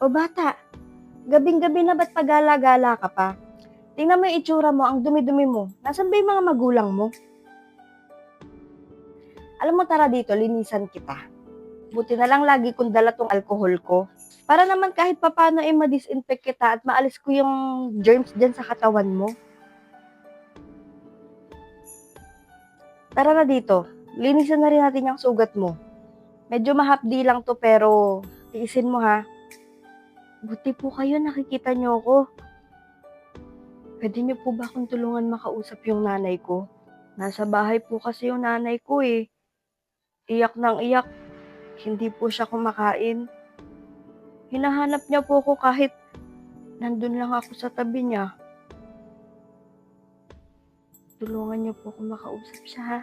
O bata, gabing-gabi na ba't pagala-gala ka pa? Tingnan mo yung itsura mo, ang dumi-dumi mo. Nasaan ba yung mga magulang mo? Alam mo, tara dito, linisan kita. Buti na lang lagi kong dala tong alcohol ko. Para naman kahit papano ay ma-disinfect kita at maalis ko yung germs dyan sa katawan mo. Tara na dito, linisan na rin natin yung sugat mo. Medyo mahapdi lang to pero tiisin mo ha. Buti po kayo, nakikita niyo ako. Pwede niyo po ba akong tulungan makausap yung nanay ko? Nasa bahay po kasi yung nanay ko eh. Iyak ng iyak, hindi po siya kumakain. Hinahanap niya po ako kahit nandun lang ako sa tabi niya. Tulungan niyo po ako makausap siya ha.